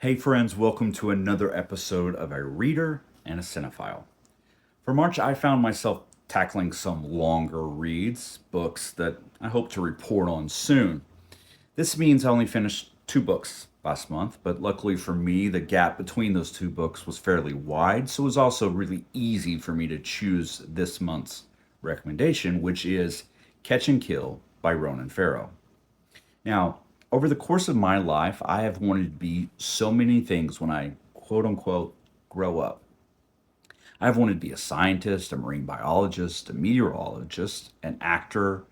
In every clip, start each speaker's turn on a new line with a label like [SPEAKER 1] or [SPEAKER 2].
[SPEAKER 1] Hey friends, welcome to another episode of A Reader and a Cinephile. For March, I found myself tackling some longer reads, books that I hope to report on soon. This means I only finished two books last month, but luckily for me, the gap between those two books was fairly wide, so it was also really easy for me to choose this month's recommendation, which is Catch and Kill by Ronan Farrow. Now, over the course of my life, I have wanted to be so many things when I quote unquote grow up. I've wanted to be a scientist, a marine biologist, a meteorologist, an actor,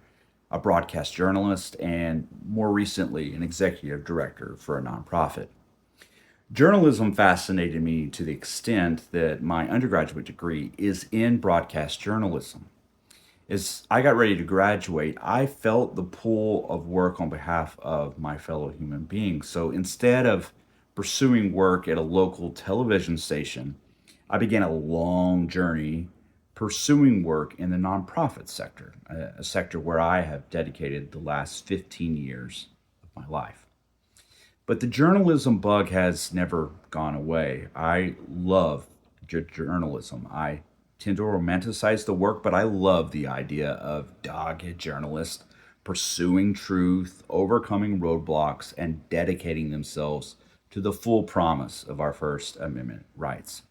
[SPEAKER 1] a broadcast journalist, and more recently, an executive director for a nonprofit. Journalism fascinated me to the extent that my undergraduate degree is in broadcast journalism. As I got ready to graduate, I felt the pull of work on behalf of my fellow human beings. So instead of pursuing work at a local television station, I began a long journey pursuing work in the nonprofit sector, a sector where I have dedicated the last 15 years of my life. But the journalism bug has never gone away. I love journalism. I tend to romanticize the work, but I love the idea of dogged journalists pursuing truth, overcoming roadblocks, and dedicating themselves to the full promise of our First Amendment rights.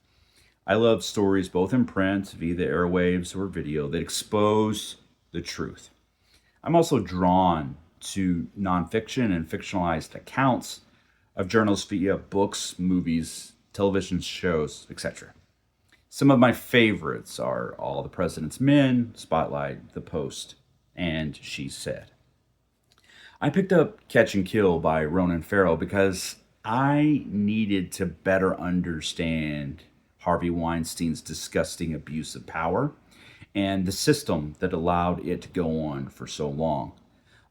[SPEAKER 1] I love stories both in print, via the airwaves, or video that expose the truth. I'm also drawn to nonfiction and fictionalized accounts of journalists via books, movies, television shows, etc. Some of my favorites are All the President's Men, Spotlight, The Post, and She Said. I picked up Catch and Kill by Ronan Farrow because I needed to better understand Harvey Weinstein's disgusting abuse of power and the system that allowed it to go on for so long.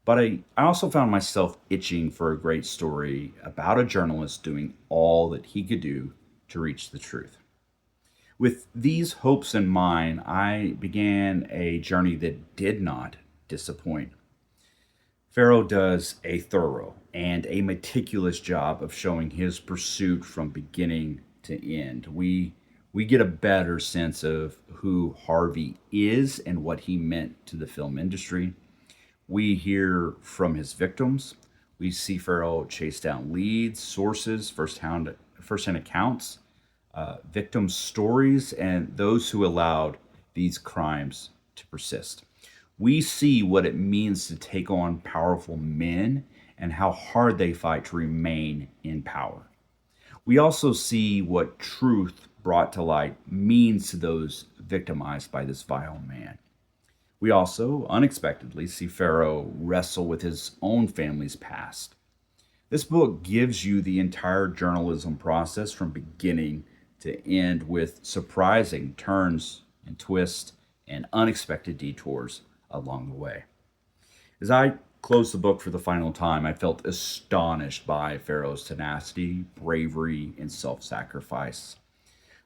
[SPEAKER 1] But I also found myself itching for a great story about a journalist doing all that he could do to reach the truth. With these hopes in mind, I began a journey that did not disappoint. Farrow does a thorough and a meticulous job of showing his pursuit from beginning to end. We get a better sense of who Harvey is and what he meant to the film industry. We hear from his victims. We see Farrow chase down leads, sources, firsthand accounts, victim stories, and those who allowed these crimes to persist. We see what it means to take on powerful men and how hard they fight to remain in power. We also see what truth brought to light means to those victimized by this vile man. We also, unexpectedly, see Farrow wrestle with his own family's past. This book gives you the entire journalism process from beginning to end with surprising turns and twists and unexpected detours along the way. As I closed the book for the final time, I felt astonished by Farrow's tenacity, bravery, and self sacrifice.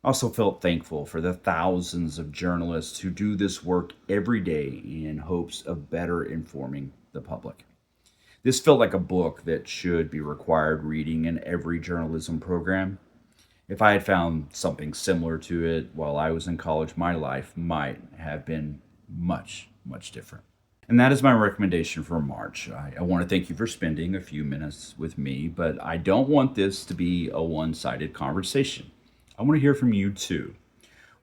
[SPEAKER 1] I also felt thankful for the thousands of journalists who do this work every day in hopes of better informing the public. This felt like a book that should be required reading in every journalism program. If I had found something similar to it while I was in college, my life might have been much, much different. And that is my recommendation for March. I want to thank you for spending a few minutes with me, but I don't want this to be a one-sided conversation. I want to hear from you too.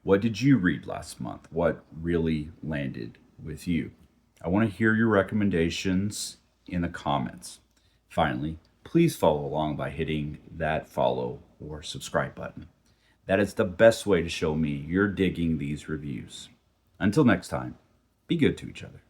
[SPEAKER 1] What did you read last month? What really landed with you? I want to hear your recommendations in the comments. Finally, please follow along by hitting that follow or subscribe button. That is the best way to show me you're digging these reviews. Until next time, be good to each other.